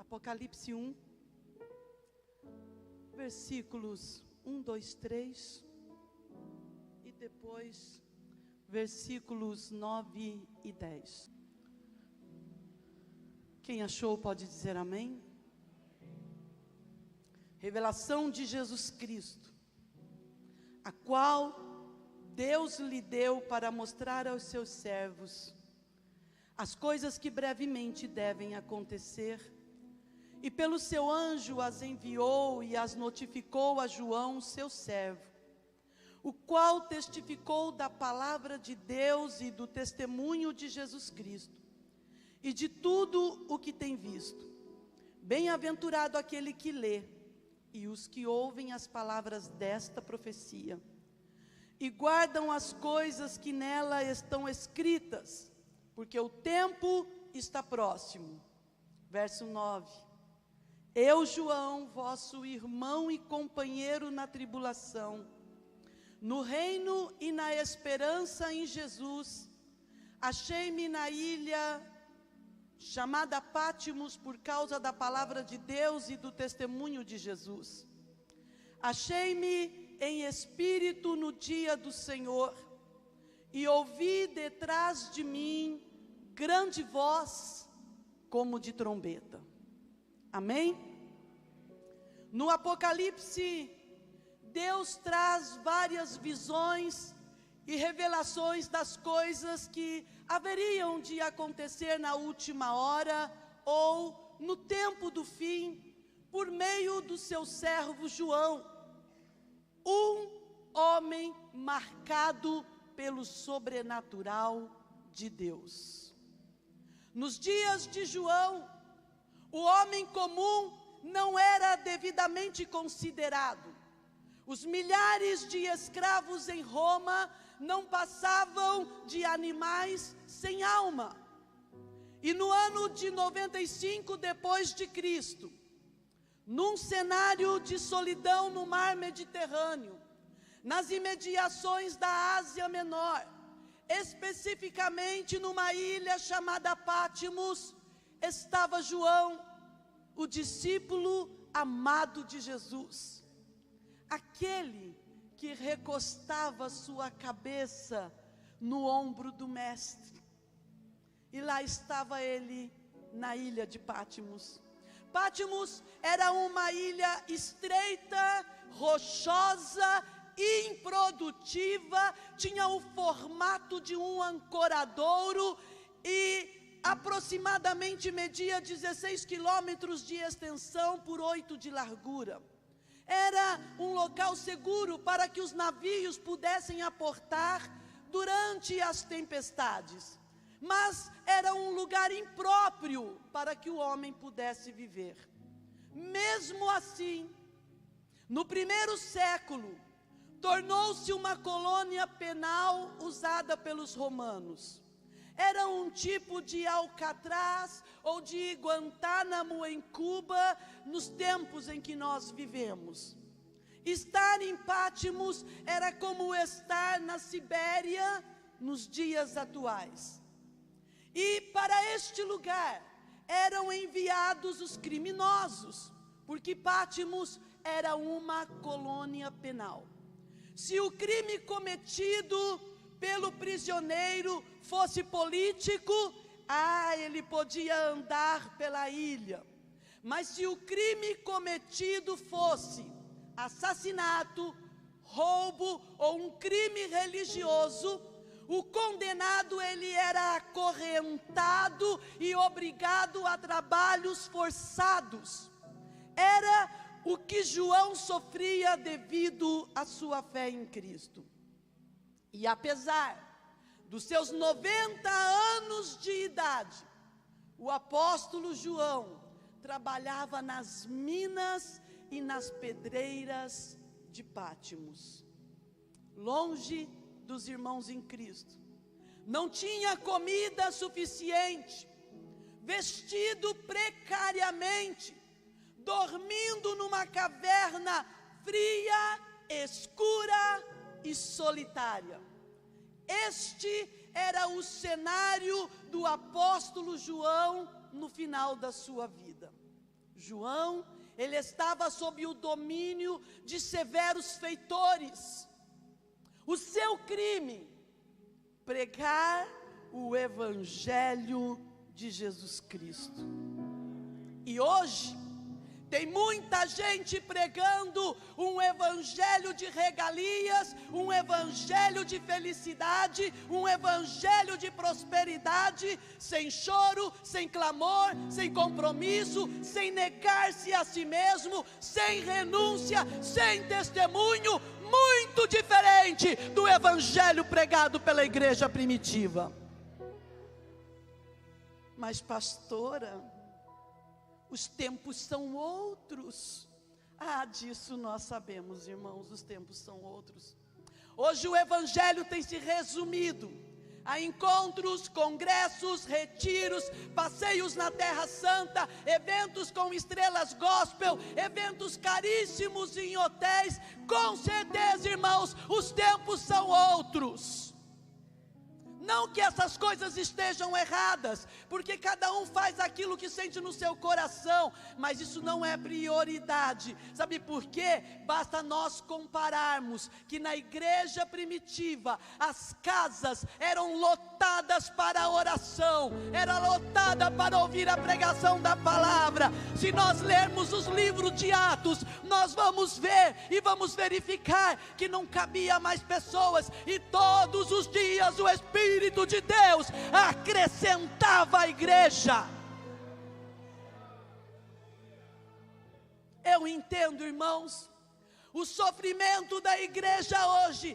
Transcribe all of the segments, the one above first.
Apocalipse 1, versículos 1, 2, 3, e depois versículos 9 e 10. Quem achou pode dizer amém? Revelação de Jesus Cristo, a qual Deus lhe deu para mostrar aos seus servos as coisas que brevemente devem acontecer, e pelo seu anjo as enviou e as notificou a João, seu servo, o qual testificou da palavra de Deus e do testemunho de Jesus Cristo, e de tudo o que tem visto. Bem-aventurado aquele que lê, e os que ouvem as palavras desta profecia, e guardam as coisas que nela estão escritas, porque o tempo está próximo. Verso 9. Eu, João, vosso irmão e companheiro na tribulação, no reino e na esperança em Jesus, achei-me na ilha chamada Pátimos por causa da palavra de Deus e do testemunho de Jesus. Achei-me em espírito no dia do Senhor, e ouvi detrás de mim grande voz, como de trombeta. Amém? No Apocalipse, Deus traz várias visões e revelações das coisas que haveriam de acontecer na última hora ou no tempo do fim, por meio do seu servo João, um homem marcado pelo sobrenatural de Deus. Nos dias de João, o homem comum não era devidamente considerado. Os milhares de escravos em Roma não passavam de animais sem alma. E no ano de 95 depois de Cristo, num cenário de solidão no mar Mediterrâneo, nas imediações da Ásia Menor, especificamente numa ilha chamada Pátimos, estava João, o discípulo amado de Jesus, aquele que recostava sua cabeça no ombro do mestre. E lá estava ele na ilha de Pátimos. Pátimos era uma ilha estreita, rochosa, improdutiva, tinha o formato de um ancoradouro e aproximadamente media 16 quilômetros de extensão por 8 de largura. Era um local seguro para que os navios pudessem aportar durante as tempestades, mas era um lugar impróprio para que o homem pudesse viver. Mesmo assim, no primeiro século, tornou-se uma colônia penal usada pelos romanos. Era um tipo de Alcatraz ou de Guantánamo em Cuba, nos tempos em que nós vivemos. Estar em Pátimos era como estar na Sibéria nos dias atuais. E para este lugar eram enviados os criminosos, porque Pátimos era uma colônia penal. Se o crime cometido pelo prisioneiro fosse político, ele podia andar pela ilha. Mas se o crime cometido fosse assassinato, roubo ou um crime religioso, o condenado ele era acorrentado e obrigado a trabalhos forçados. Era o que João sofria devido à sua fé em Cristo. E apesar dos seus 90 anos de idade, o apóstolo João trabalhava nas minas e nas pedreiras de Pátimos, longe dos irmãos em Cristo. Não tinha comida suficiente, vestido precariamente, dormindo numa caverna fria, escura e solitária. Este era o cenário do apóstolo João no final da sua vida. João, ele estava sob o domínio de severos feitores. O seu crime, pregar o Evangelho de Jesus Cristo. E hoje, tem muita gente pregando um evangelho de regalias, um evangelho de felicidade, um evangelho de prosperidade, sem choro, sem clamor, sem compromisso, sem negar-se a si mesmo, sem renúncia, sem testemunho, muito diferente do evangelho pregado pela igreja primitiva. Mas pastora, os tempos são outros. Disso nós sabemos, irmãos, os tempos são outros. Hoje o evangelho tem se resumido a encontros, congressos, retiros, passeios na Terra Santa, eventos com estrelas gospel, eventos caríssimos em hotéis. Com certeza, irmãos, os tempos são outros. Não que essas coisas estejam erradas, porque cada um faz aquilo que sente no seu coração, mas isso não é prioridade. Sabe por quê? Basta nós compararmos que na igreja primitiva as casas eram lotadas para a oração, era lotada para ouvir a pregação da palavra. Se nós lermos os livros de Atos, nós vamos ver e vamos verificar que não cabia mais pessoas, e todos os dias o Espírito de Deus acrescentava à igreja. Eu entendo, irmãos, o sofrimento da igreja hoje,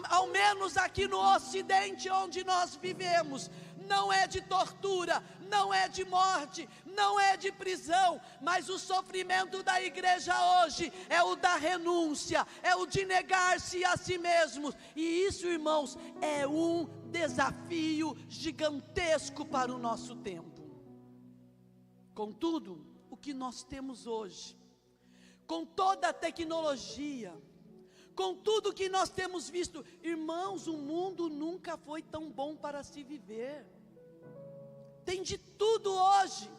ao menos aqui no Ocidente onde nós vivemos, não é de tortura, não é de morte, não é de prisão, mas o sofrimento da igreja hoje é o da renúncia, é o de negar-se a si mesmos. E isso, irmãos, é um desafio gigantesco para o nosso tempo. Contudo, o que nós temos hoje, com toda a tecnologia, com tudo que nós temos visto, irmãos, o mundo nunca foi tão bom para se viver. Tem de tudo hoje: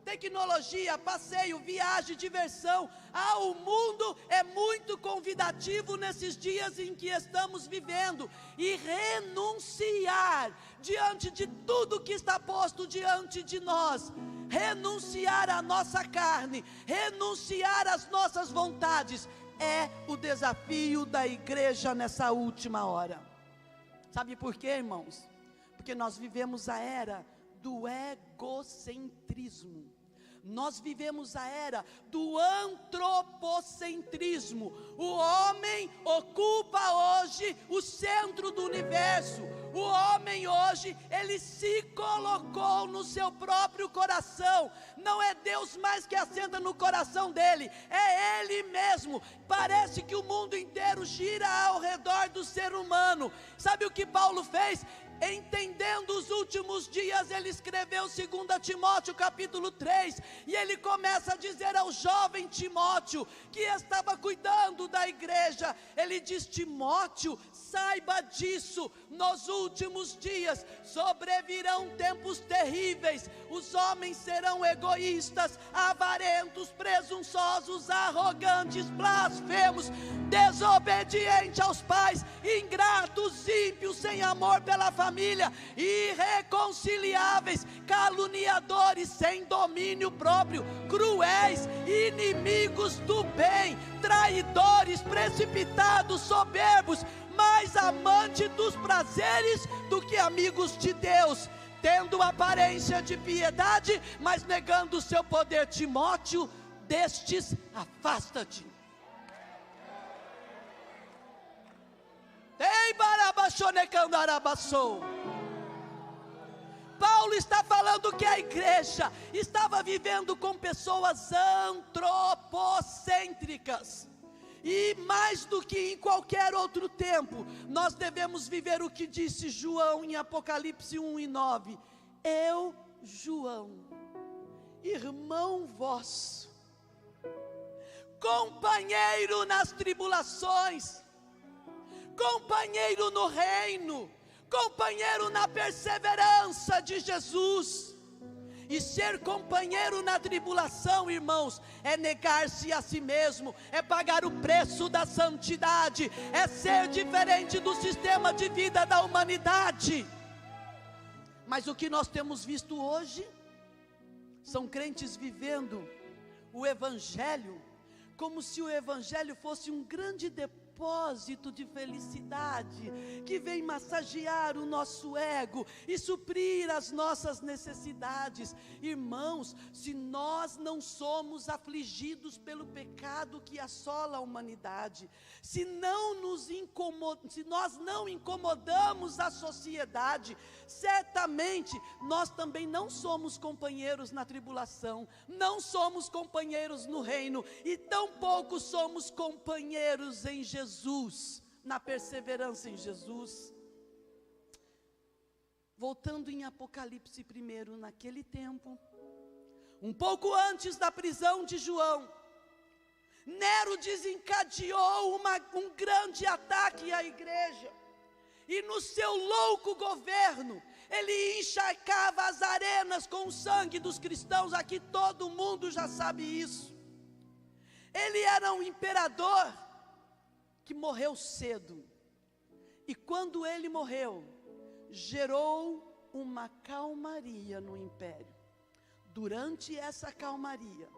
tecnologia, passeio, viagem, diversão. O mundo é muito convidativo nesses dias em que estamos vivendo. E renunciar diante de tudo que está posto diante de nós, renunciar à nossa carne, renunciar às nossas vontades, é o desafio da igreja nessa última hora. Sabe por quê, irmãos? Porque nós vivemos a era do egocentrismo. Nós vivemos a era do antropocentrismo. O homem ocupa hoje o centro do universo. O homem hoje, ele se colocou no seu próprio coração. Não é Deus mais que assenta no coração dele, é ele mesmo. Parece que o mundo inteiro gira ao redor do ser humano. Sabe o que Paulo fez? Entendendo os últimos dias, ele escreveu 2 Timóteo capítulo 3, e ele começa a dizer ao jovem Timóteo, que estava cuidando da igreja, ele diz: Timóteo, saiba disso, nos últimos dias sobrevirão tempos terríveis, os homens serão egoístas, avarentos, presunçosos, arrogantes, blasfemos, desobedientes aos pais, ingratos, ímpios, sem amor pela família, irreconciliáveis, caluniadores, sem domínio próprio, cruéis, inimigos do bem, traidores, precipitados, soberbos, mais amantes dos prazeres do que amigos de Deus, tendo aparência de piedade, mas negando o seu poder. Timóteo, destes afasta-te. Paulo está falando que a igreja estava vivendo com pessoas antropocêntricas. E mais do que em qualquer outro tempo, nós devemos viver o que disse João em Apocalipse 1:9. Eu, João, irmão vosso, companheiro nas tribulações, companheiro no reino, companheiro na perseverança de Jesus. E ser companheiro na tribulação, irmãos, é negar-se a si mesmo, é pagar o preço da santidade, é ser diferente do sistema de vida da humanidade. Mas o que nós temos visto hoje são crentes vivendo o Evangelho como se o Evangelho fosse um grande depósito de felicidade, que vem massagear o nosso ego e suprir as nossas necessidades. Irmãos, se nós não somos afligidos pelo pecado que assola a humanidade, se nós não incomodamos a sociedade, certamente nós também não somos companheiros na tribulação, não somos companheiros no reino, e tampouco somos companheiros em Jesus, na perseverança em Jesus. Voltando em Apocalipse 1, naquele tempo, um pouco antes da prisão de João, Nero desencadeou um grande ataque à igreja, e no seu louco governo, ele encharcava as arenas com o sangue dos cristãos. Aqui todo mundo já sabe isso. Ele era um imperador que morreu cedo, e quando ele morreu, gerou uma calmaria no império. Durante essa calmaria,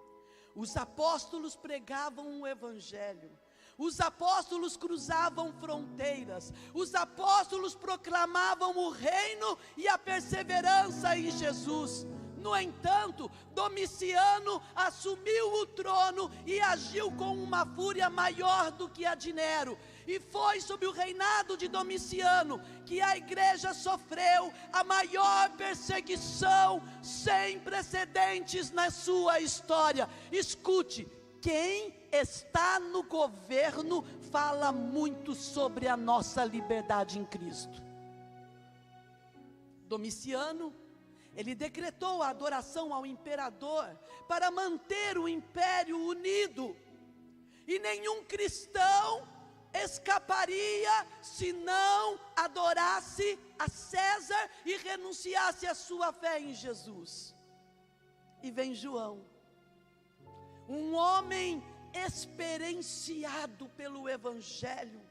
os apóstolos pregavam o Evangelho, os apóstolos cruzavam fronteiras, os apóstolos proclamavam o reino e a perseverança em Jesus. No entanto, Domiciano assumiu o trono e agiu com uma fúria maior do que a de Nero. E foi sob o reinado de Domiciano que a igreja sofreu a maior perseguição sem precedentes na sua história. Escute, quem está no governo fala muito sobre a nossa liberdade em Cristo. Domiciano, ele decretou a adoração ao imperador para manter o império unido, e nenhum cristão escaparia se não adorasse a César e renunciasse à sua fé em Jesus. E vem João, um homem experienciado pelo Evangelho,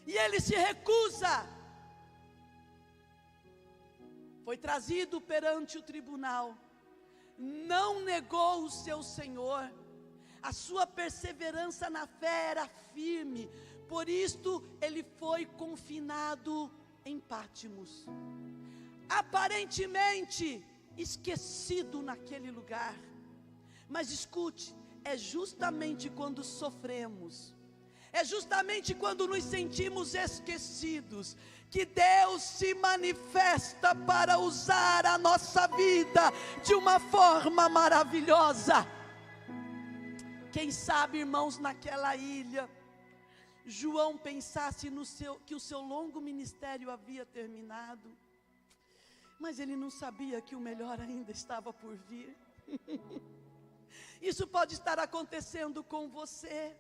e ele se recusa. Foi trazido perante o tribunal, não negou o seu Senhor, a sua perseverança na fé era firme, por isto ele foi confinado em Pátimos, aparentemente esquecido naquele lugar. Mas escute, é justamente quando sofremos, é justamente quando nos sentimos esquecidos, que Deus se manifesta para usar a nossa vida de uma forma maravilhosa. Quem sabe, irmãos, naquela ilha, João pensasse que o seu longo ministério havia terminado, mas ele não sabia que o melhor ainda estava por vir. Isso pode estar acontecendo com você.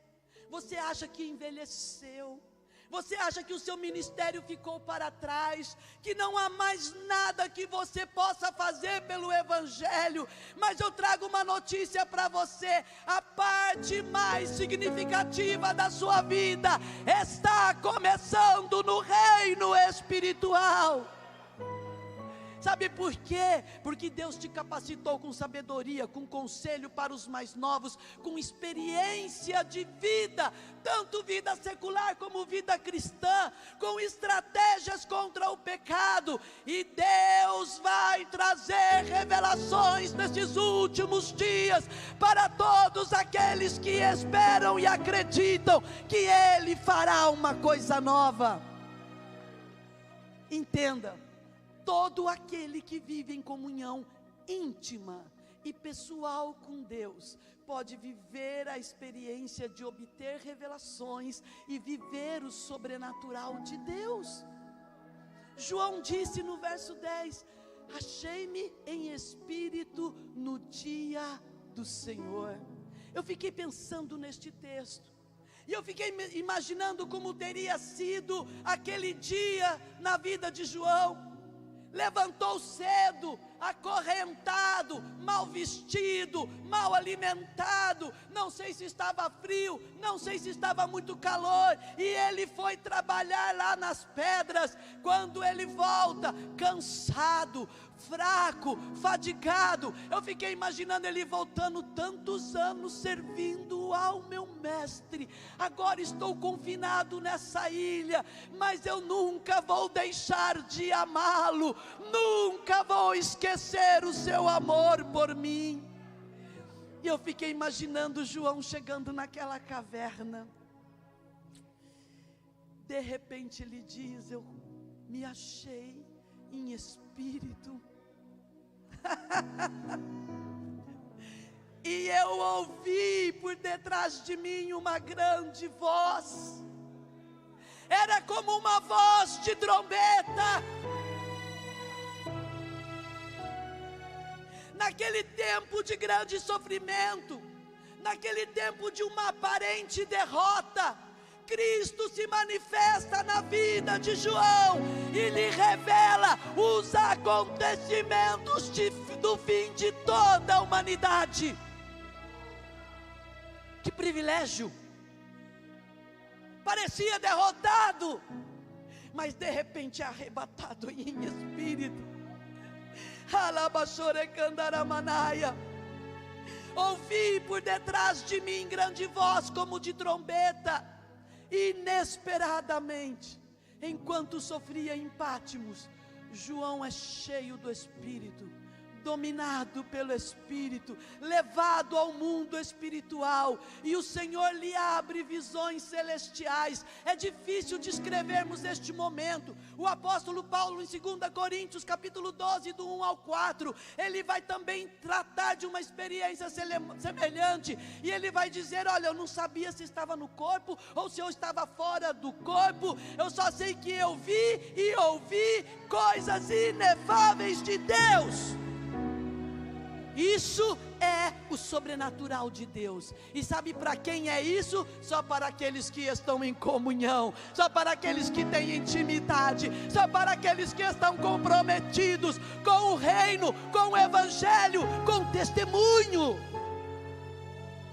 Você acha que envelheceu, você acha que o seu ministério ficou para trás, que não há mais nada que você possa fazer pelo Evangelho, mas eu trago uma notícia para você: a parte mais significativa da sua vida está começando no reino espiritual. Sabe por quê? Porque Deus te capacitou com sabedoria, com conselho para os mais novos, com experiência de vida, tanto vida secular como vida cristã, com estratégias contra o pecado. E Deus vai trazer revelações nesses últimos dias para todos aqueles que esperam e acreditam que Ele fará uma coisa nova. Entenda. Todo aquele que vive em comunhão íntima e pessoal com Deus, pode viver a experiência de obter revelações e viver o sobrenatural de Deus. João disse no verso 10, achei-me em espírito no dia do Senhor. Eu fiquei pensando neste texto, e eu fiquei imaginando como teria sido aquele dia na vida de João. levantou cedo, acorrentado, mal vestido, mal alimentado, não sei se estava frio, não sei se estava muito calor, e ele foi trabalhar lá nas pedras. Quando ele volta, cansado, fraco, fadigado, eu fiquei imaginando ele voltando, tantos anos servindo ao meu mestre, agora estou confinado nessa ilha, mas eu nunca vou deixar de amá-lo, nunca vou esquecer o seu amor por mim. E eu fiquei imaginando João chegando naquela caverna. De repente ele diz: eu me achei em espírito. E eu ouvi por detrás de mim uma grande voz. Era como uma voz de trombeta. Naquele tempo de grande sofrimento, naquele tempo de uma aparente derrota, Cristo se manifesta na vida de João e lhe revela os acontecimentos do fim de toda a humanidade. Que privilégio! Parecia derrotado, mas de repente arrebatado em espírito. Ouvi por detrás de mim grande voz como de trombeta. Inesperadamente, enquanto sofria em Pátimos, João é cheio do Espírito, dominado pelo Espírito, levado ao mundo espiritual, e o Senhor lhe abre visões celestiais. É difícil descrevermos este momento. O apóstolo Paulo, em 2 Coríntios capítulo 12, do 1 ao 4, ele vai também tratar de uma experiência semelhante, e ele vai dizer: olha, eu não sabia se estava no corpo, ou se eu estava fora do corpo, eu só sei que eu vi e ouvi coisas inefáveis de Deus. Isso é o sobrenatural de Deus. E sabe para quem é isso? Só para aqueles que estão em comunhão, só para aqueles que têm intimidade, só para aqueles que estão comprometidos com o reino, com o evangelho, com o testemunho.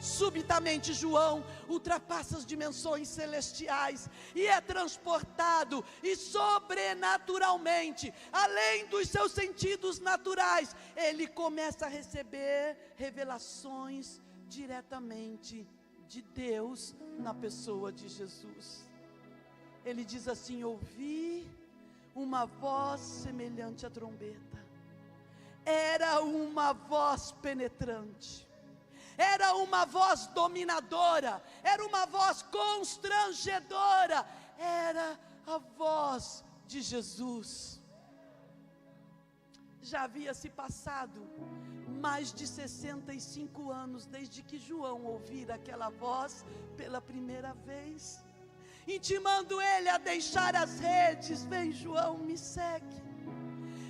Subitamente João ultrapassa as dimensões celestiais e é transportado, e sobrenaturalmente, além dos seus sentidos naturais, ele começa a receber revelações diretamente de Deus na pessoa de Jesus. Ele diz assim: ouvi uma voz semelhante à trombeta. Era uma voz penetrante, era uma voz dominadora, era uma voz constrangedora, era a voz de Jesus. Já havia se passado mais de 65 anos desde que João ouvira aquela voz pela primeira vez, intimando ele a deixar as redes. Vem, João, me segue.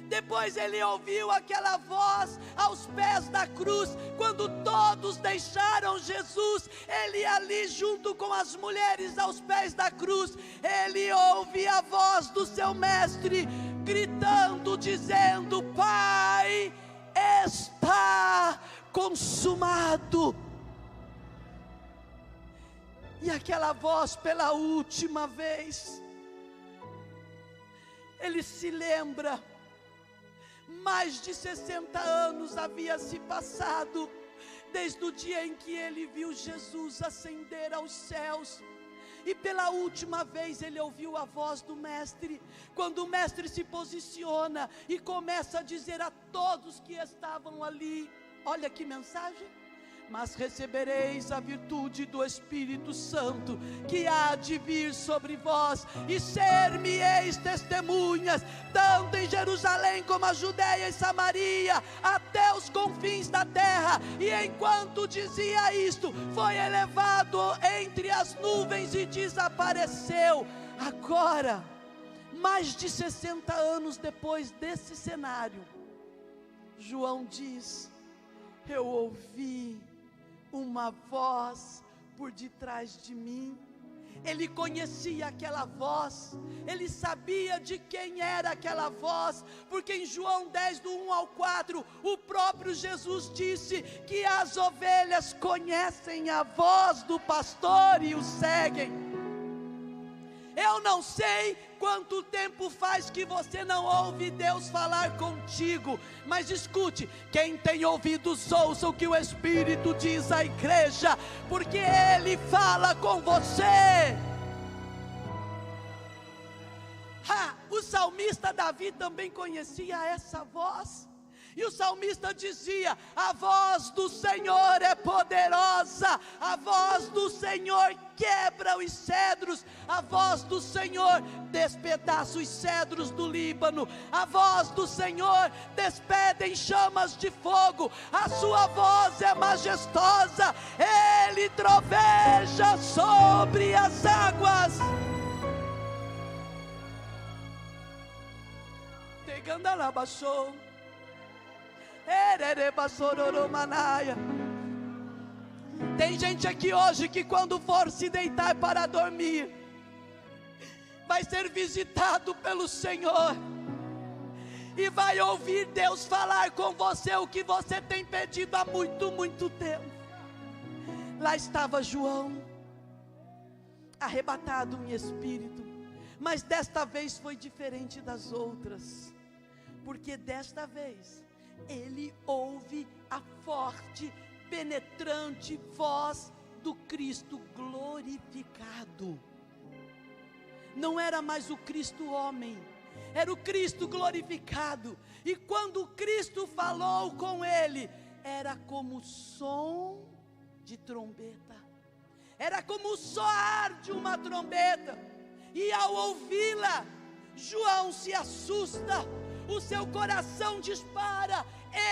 Depois ele ouviu aquela voz aos pés da cruz, quando todos deixaram Jesus, ele ali junto com as mulheres aos pés da cruz, ele ouve a voz do seu mestre, gritando, dizendo: Pai, está consumado. E aquela voz pela última vez, ele se lembra. Mais de 60 anos havia se passado, desde o dia em que ele viu Jesus ascender aos céus, e pela última vez ele ouviu a voz do mestre, quando o mestre se posiciona e começa a dizer a todos que estavam ali, olha que mensagem: mas recebereis a virtude do Espírito Santo, que há de vir sobre vós, e ser-me-eis testemunhas, tanto em Jerusalém como a Judeia e Samaria, até os confins da terra. E enquanto dizia isto, foi elevado entre as nuvens e desapareceu. Agora, mais de 60 anos depois desse cenário, João diz: eu ouvi uma voz por detrás de mim, Ele conhecia aquela voz, ele sabia de quem era aquela voz, porque em João 10, do 1 ao 4, o próprio Jesus disse que as ovelhas conhecem a voz do pastor e o seguem. Eu não sei quanto tempo faz que você não ouve Deus falar contigo, mas escute, quem tem ouvidos ouça o que o Espírito diz à igreja, porque Ele fala com você. O salmista Davi também conhecia essa voz, e o salmista dizia: a voz do Senhor é poderosa, a voz do Senhor quebra os cedros, a voz do Senhor despedaça os cedros do Líbano, a voz do Senhor despede em chamas de fogo, a sua voz é majestosa, Ele troveja sobre as águas. Tegandalabaxou. Tem gente aqui hoje que quando for se deitar para dormir, vai ser visitado pelo Senhor, e vai ouvir Deus falar com você o que você tem pedido há muito tempo. Lá estava João, arrebatado em espírito, mas desta vez foi diferente das outras, porque desta vez ele ouve a forte, penetrante voz do Cristo glorificado. Não era mais o Cristo homem, era o Cristo glorificado. E quando Cristo falou com ele, era como o som de trombeta, era como o soar de uma trombeta. E ao ouvi-la, João se assusta, o seu coração dispara,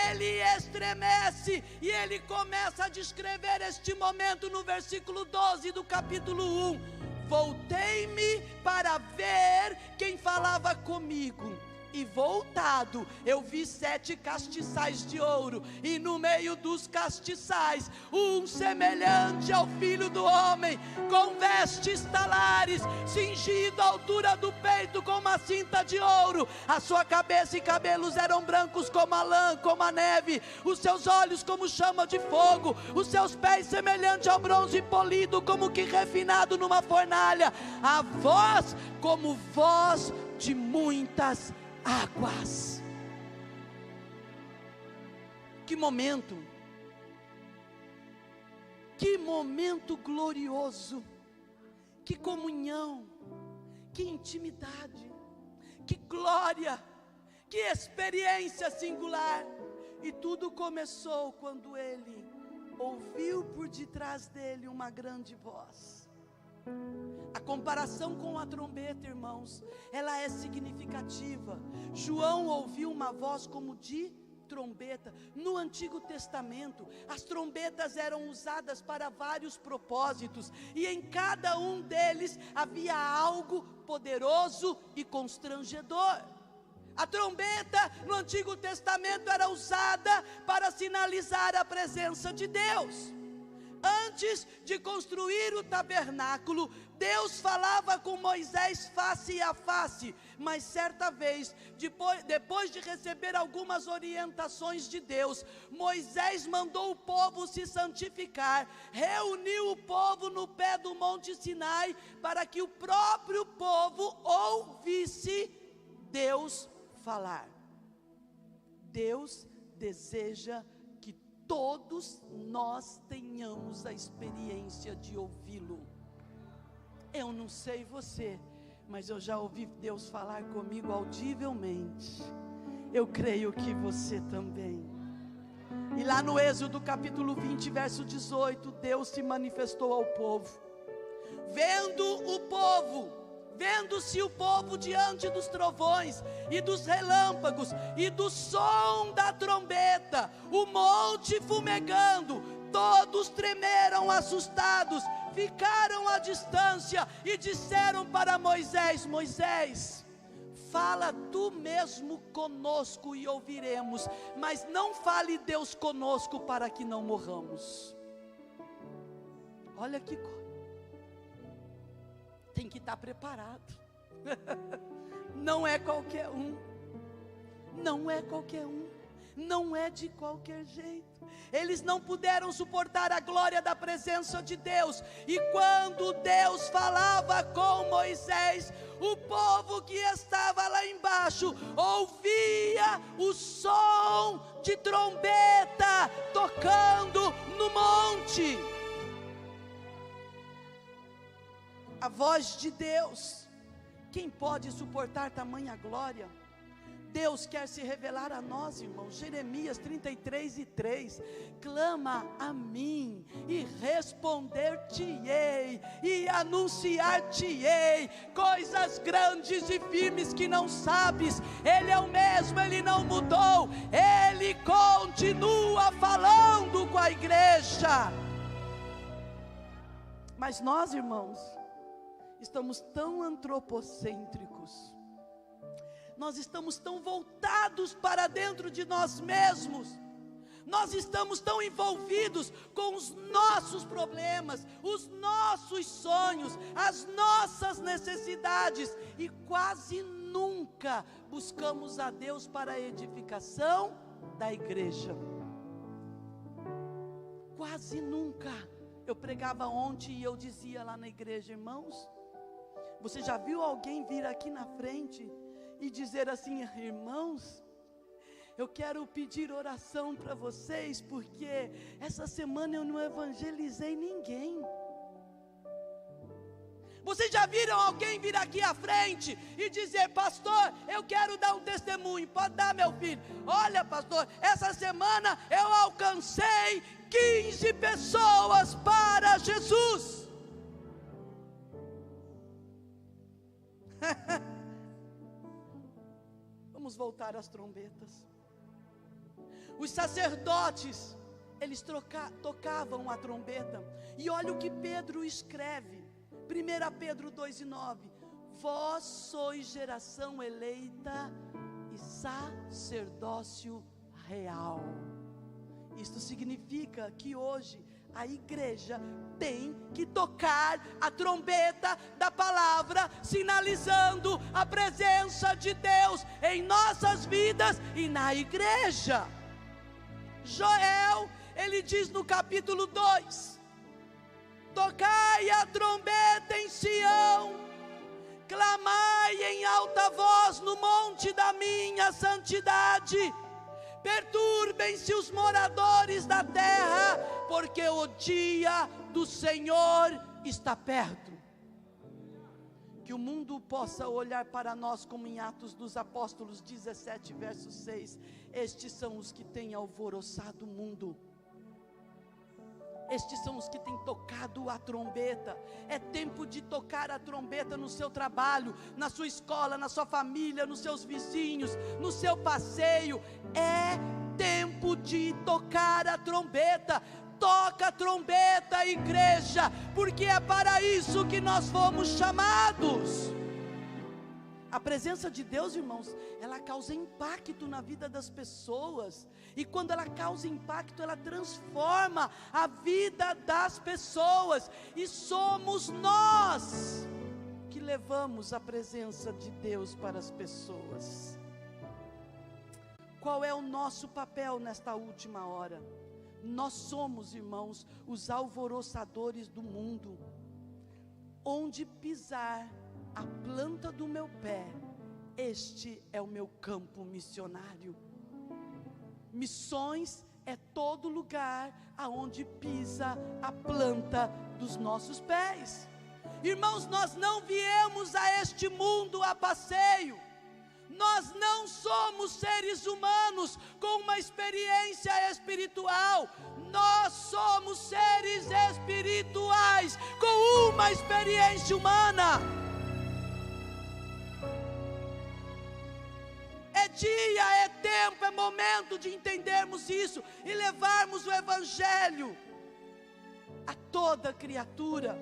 ele estremece, e ele começa a descrever este momento no versículo 12 do capítulo 1. Voltei-me para ver quem falava comigo, e voltado, eu vi 7 castiçais de ouro, e no meio dos castiçais, um semelhante ao Filho do Homem, com vestes talares, cingido à altura do peito com uma cinta de ouro. A sua cabeça e cabelos eram brancos como a lã, como a neve, os seus olhos como chama de fogo, os seus pés semelhante ao bronze polido, como que refinado numa fornalha, a voz como voz de muitas águas. Que momento glorioso, que comunhão, que intimidade, que glória, que experiência singular. E tudo começou quando ele ouviu por detrás dele uma grande voz. A comparação com a trombeta, irmãos, ela é significativa. João ouviu uma voz como de trombeta. No Antigo Testamento, as trombetas eram usadas para vários propósitos, e em cada um deles havia algo poderoso e constrangedor. A trombeta no Antigo Testamento era usada para sinalizar a presença de Deus. Antes de construir o tabernáculo, Deus falava com Moisés face a face, mas certa vez, depois de receber algumas orientações de Deus, Moisés mandou o povo se santificar, reuniu o povo no pé do Monte Sinai, para que o próprio povo ouvisse Deus falar. Deus deseja que todos nós tenhamos a experiência de ouvi-lo. Eu não sei você, mas eu já ouvi Deus falar comigo audivelmente. Eu creio que você também. E lá no Êxodo capítulo 20, verso 18, Deus se manifestou ao povo. Vendo-se o povo diante dos trovões e dos relâmpagos e do som da trombeta, o monte fumegando, todos tremeram assustados, ficaram à distância e disseram para Moisés: Moisés, fala tu mesmo conosco e ouviremos, mas não fale Deus conosco para que não morramos. Olha que coisa. tem que estar preparado. Não é qualquer um. Não é qualquer um. Não é de qualquer jeito. Eles não puderam suportar a glória da presença de Deus. E quando Deus falava com Moisés, o povo que estava lá embaixo ouvia o som de trombeta tocando no monte. A voz de Deus. Quem pode suportar tamanha glória? Deus quer se revelar a nós, irmãos. Jeremias 33:3, clama a mim e responder-te-ei e anunciar-te-ei coisas grandes e firmes que não sabes. Ele é o mesmo, Ele não mudou, Ele continua falando com a igreja. Mas nós, irmãos, estamos tão antropocêntricos, nós estamos tão voltados para dentro de nós mesmos, nós estamos tão envolvidos com os nossos problemas, os nossos sonhos, as nossas necessidades, e quase nunca buscamos a Deus para a edificação da igreja. Quase nunca. Eu pregava ontem e eu dizia lá na igreja: irmãos, você já viu alguém vir aqui na frente e dizer assim: irmãos, eu quero pedir oração para vocês, porque essa semana eu não evangelizei ninguém? Vocês já viram alguém vir aqui à frente e dizer: pastor, eu quero dar um testemunho? Pode dar, meu filho. Olha, pastor, essa semana eu alcancei 15 pessoas para Jesus. Vamos voltar às trombetas. Os sacerdotes, eles tocavam a trombeta. E olha o que Pedro escreve, 1 Pedro 2:9: vós sois geração eleita e sacerdócio real. Isto significa que hoje a igreja tem que tocar a trombeta da palavra, sinalizando a presença de Deus em nossas vidas e na igreja. Joel, ele diz no capítulo 2: tocai a trombeta em Sião, clamai em alta voz no monte da minha santidade. Perturbem-se os moradores da terra, porque o dia do Senhor está perto. Que o mundo possa olhar para nós como em Atos dos Apóstolos 17, verso 6. Estes são os que têm alvoroçado o mundo. Estes são os que têm tocado a trombeta. É tempo de tocar a trombeta no seu trabalho, na sua escola, na sua família, nos seus vizinhos, no seu passeio. É tempo de tocar a trombeta. Toca a trombeta, igreja, porque é para isso que nós fomos chamados. A presença de Deus, irmãos, ela causa impacto na vida das pessoas. E quando ela causa impacto, ela transforma a vida das pessoas. E somos nós que levamos a presença de Deus para as pessoas. Qual é o nosso papel nesta última hora? Nós somos, irmãos, os alvoroçadores do mundo. Onde pisar a planta do meu pé, este é o meu campo missionário. Missões é todo lugar aonde pisa a planta dos nossos pés. Irmãos, nós não viemos a este mundo a passeio. Nós não somos seres humanos com uma experiência espiritual. Nós somos seres espirituais com uma experiência humana. É dia, é tempo, é momento de entendermos isso e levarmos o Evangelho a toda criatura.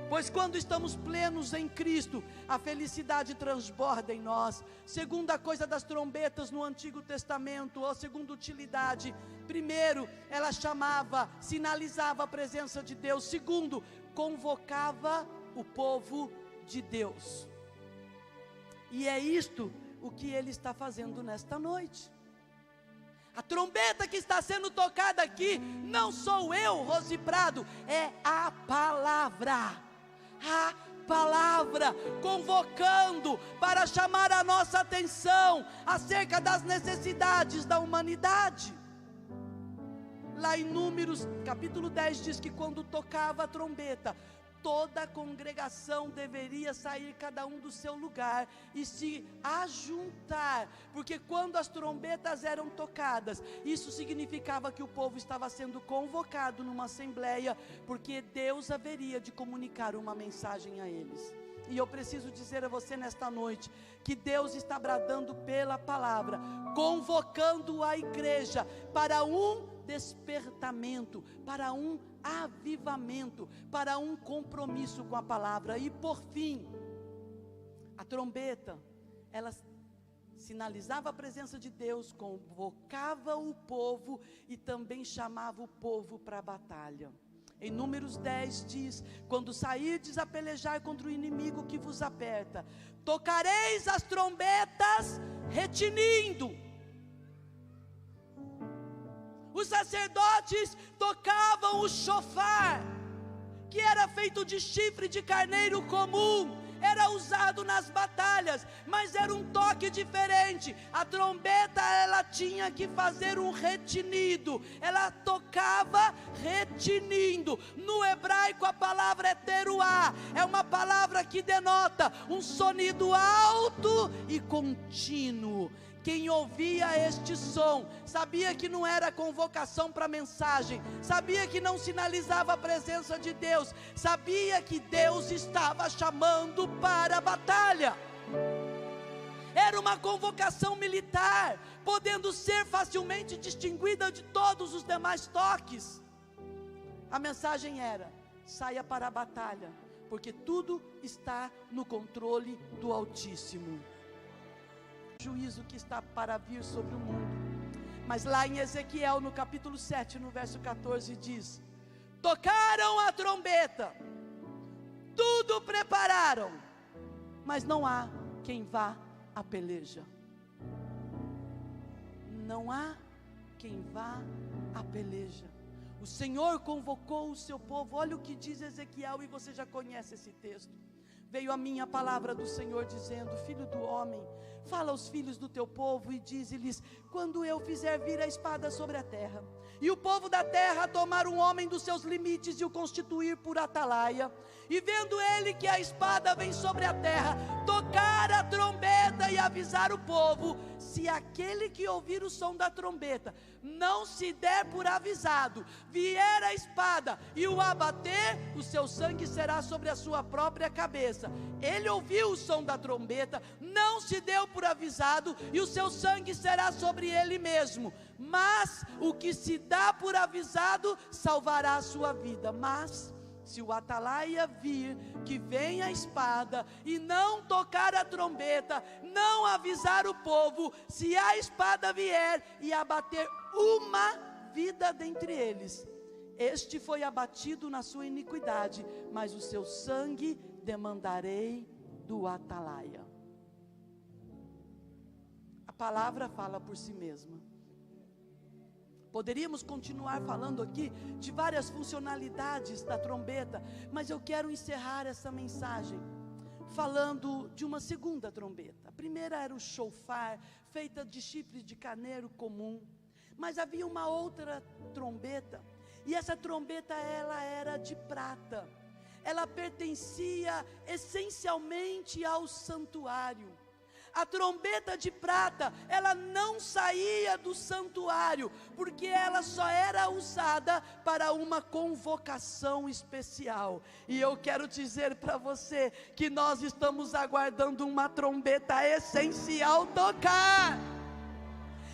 Pois quando estamos plenos em Cristo, a felicidade transborda em nós. Segunda coisa das trombetas no Antigo Testamento, ou segunda utilidade: primeiro, ela sinalizava a presença de Deus. Segundo, convocava o povo de Deus. E é isto o que Ele está fazendo nesta noite. A trombeta que está sendo tocada aqui, não sou eu, Rose Prado, é a palavra. A palavra convocando para chamar a nossa atenção acerca das necessidades da humanidade. Lá em Números, capítulo 10, diz que quando tocava a trombeta, toda a congregação deveria sair cada um do seu lugar e se ajuntar, porque quando as trombetas eram tocadas, isso significava que o povo estava sendo convocado numa assembleia, porque Deus haveria de comunicar uma mensagem a eles. E eu preciso dizer a você nesta noite, que Deus está bradando pela palavra, convocando a igreja para um despertamento, para um avivamento, para um compromisso com a palavra. E por fim, a trombeta, ela sinalizava a presença de Deus, convocava o povo e também chamava o povo para a batalha. Em Números 10 diz: quando sairdes a pelejar contra o inimigo que vos aperta, tocareis as trombetas retinindo. Os sacerdotes tocavam o chofar, que era feito de chifre de carneiro comum, era usado nas batalhas, mas era um toque diferente. A trombeta, ela tinha que fazer um retinido, ela tocava retinindo. No hebraico a palavra é teruá, é uma palavra que denota um sonido alto e contínuo. Quem ouvia este som, sabia que não era convocação para mensagem, sabia que não sinalizava a presença de Deus, sabia que Deus estava chamando para a batalha. Era uma convocação militar, podendo ser facilmente distinguida de todos os demais toques. A mensagem era: saia para a batalha, porque tudo está no controle do Altíssimo. Juízo que está para vir sobre o mundo. Mas lá em Ezequiel, no capítulo 7, no verso 14, diz: tocaram a trombeta, tudo prepararam, mas não há quem vá à peleja. Não há quem vá à peleja. O Senhor convocou o seu povo. Olha o que diz Ezequiel, e você já conhece esse texto. Veio a minha palavra do Senhor dizendo: filho do homem, fala aos filhos do teu povo e dize-lhes: quando eu fizer vir a espada sobre a terra, e o povo da terra tomar um homem dos seus limites e o constituir por atalaia, e vendo ele que a espada vem sobre a terra, tocar a trombeta e avisar o povo, se aquele que ouvir o som da trombeta não se der por avisado, vier a espada e o abater, o seu sangue será sobre a sua própria cabeça. Ele ouviu o som da trombeta, não se deu por avisado, e o seu sangue será sobre ele mesmo. Mas o que se dá por avisado salvará a sua vida. Mas se o atalaia vir que vem a espada e não tocar a trombeta, não avisar o povo, se a espada vier e abater uma vida dentre eles, este foi abatido na sua iniquidade, mas o seu sangue demandarei do atalaia. A palavra fala por si mesma. Poderíamos continuar falando aqui de várias funcionalidades da trombeta, mas eu quero encerrar essa mensagem falando de uma segunda trombeta. A primeira era o chofar, feita de chifre de carneiro comum, mas havia uma outra trombeta, e essa trombeta ela era de prata. Ela pertencia essencialmente ao santuário. A trombeta de prata, ela não saía do santuário, porque ela só era usada para uma convocação especial. E eu quero dizer para você que nós estamos aguardando uma trombeta essencial tocar.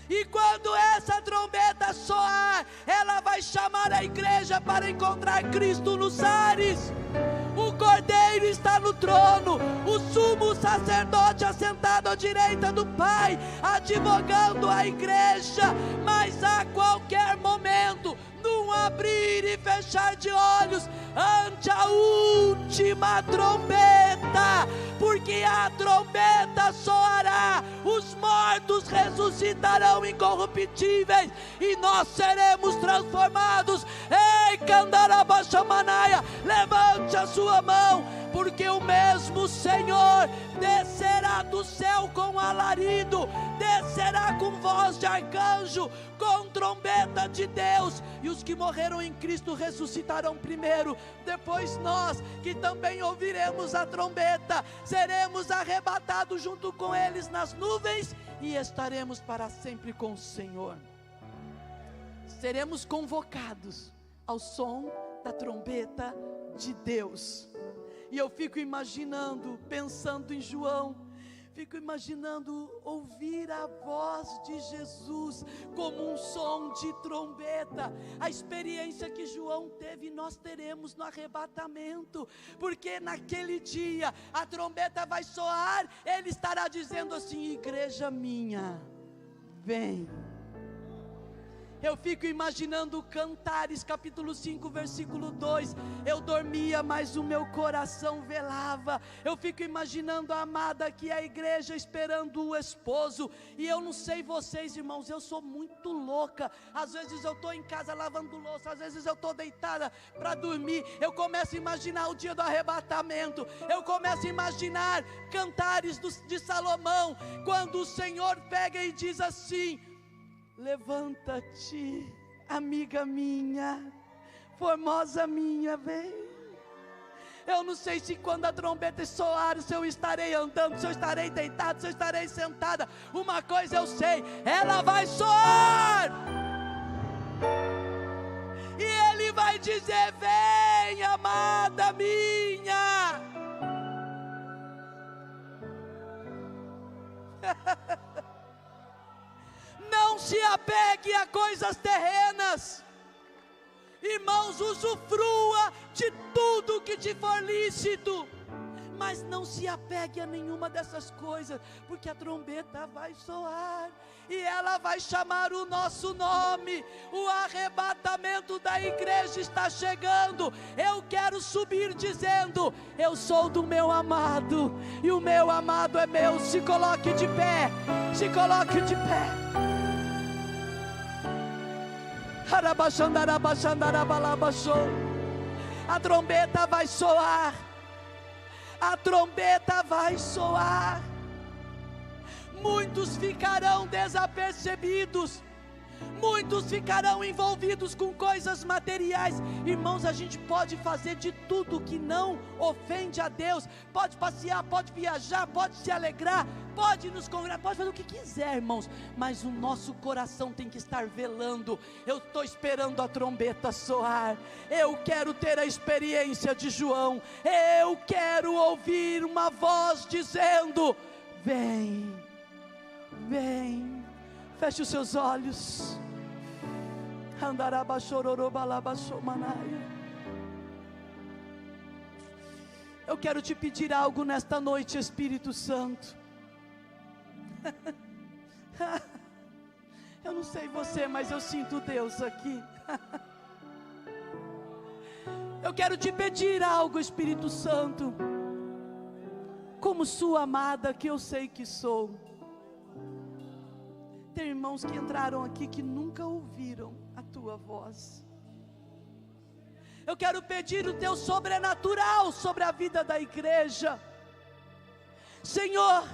E quando essa trombeta soar, ela vai chamar a igreja para encontrar Cristo nos ares. O Cordeiro está no trono, o sumo sacerdote assentado à direita do Pai, advogando a igreja. Mas a qualquer momento, num abrir e fechar de olhos, antes somente a última trombeta, porque a trombeta soará, os mortos ressuscitarão incorruptíveis, e nós seremos transformados. Ei, Candarabachamanaia, levante a sua mão, porque o mesmo Senhor descerá do céu com alarido, descerá com voz de arcanjo, com trombeta de Deus, e os que morreram em Cristo ressuscitarão primeiro. Depois nós, que também ouviremos a trombeta, seremos arrebatados junto com eles nas nuvens, e estaremos para sempre com o Senhor. Seremos convocados ao som da trombeta de Deus. E eu fico imaginando, pensando em João, fico imaginando ouvir a voz de Jesus como um som de trombeta. A experiência que João teve, nós teremos no arrebatamento, porque naquele dia a trombeta vai soar, ele estará dizendo assim: igreja minha, vem. Eu fico imaginando Cantares capítulo 5 versículo 2, eu dormia mas o meu coração velava. Eu fico imaginando a amada que é a igreja esperando o esposo. E eu não sei vocês, irmãos, eu sou muito louca. Às vezes eu estou em casa lavando louça, às vezes eu estou deitada para dormir, eu começo a imaginar o dia do arrebatamento. Eu começo a imaginar Cantares de Salomão, quando o Senhor pega e diz assim: levanta-te, amiga minha, formosa minha, vem. Eu não sei se quando a trombeta soar, se eu estarei andando, se eu estarei deitado, se eu estarei sentada. Uma coisa eu sei, ela vai soar, e Ele vai dizer: vem, amada minha. Não se apegue a coisas terrenas, irmãos, usufrua de tudo que te for lícito, mas não se apegue a nenhuma dessas coisas, porque a trombeta vai soar, e ela vai chamar o nosso nome. O arrebatamento da igreja está chegando. Eu quero subir dizendo: eu sou do meu amado, e o meu amado é meu. Se coloque de pé, se coloque de pé. A trombeta vai soar, a trombeta vai soar. Muitos ficarão desapercebidos, muitos ficarão envolvidos com coisas materiais. Irmãos, a gente pode fazer de tudo que não ofende a Deus. Pode passear, pode viajar, pode se alegrar, pode nos congregar, pode fazer o que quiser, irmãos, mas o nosso coração tem que estar velando. Eu estou esperando a trombeta soar. Eu quero ter a experiência de João. Eu quero ouvir uma voz dizendo: vem, vem. Feche os seus olhos. Eu quero te pedir algo nesta noite, Espírito Santo. Eu não sei você, mas eu sinto Deus aqui. Eu quero te pedir algo, Espírito Santo, como sua amada que eu sei que sou. Tem irmãos que entraram aqui que nunca ouviram a tua voz. Eu quero pedir o teu sobrenatural sobre a vida da igreja, Senhor.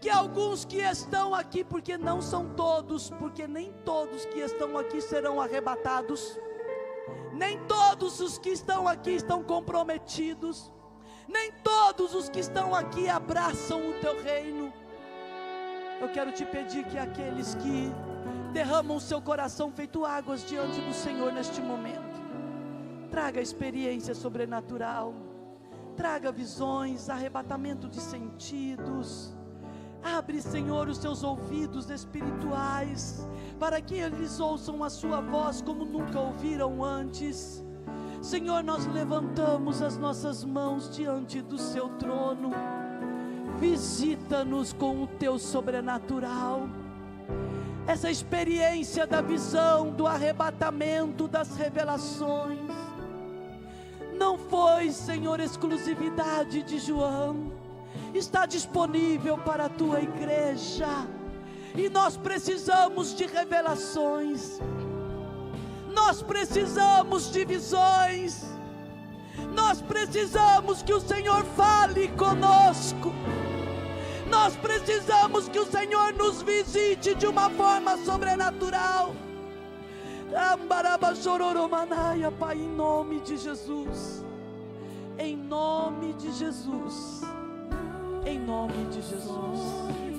Que alguns que estão aqui, porque não são todos, porque nem todos que estão aqui serão arrebatados, nem todos os que estão aqui estão comprometidos, nem todos os que estão aqui abraçam o teu reino. Eu quero te pedir que aqueles que derramam o seu coração feito águas diante do Senhor neste momento, traga experiência sobrenatural, traga visões, arrebatamento de sentidos. Abre, Senhor, os seus ouvidos espirituais, para que eles ouçam a sua voz como nunca ouviram antes. Senhor, nós levantamos as nossas mãos diante do seu trono. Visita-nos com o teu sobrenatural. Essa experiência da visão, do arrebatamento, das revelações, não foi, Senhor, exclusividade de João, está disponível para a tua igreja. E nós precisamos de revelações, nós precisamos de visões, nós precisamos que o Senhor fale conosco, nós precisamos que o Senhor nos visite de uma forma sobrenatural. Pai, em nome de Jesus, em nome de Jesus, em nome de Jesus.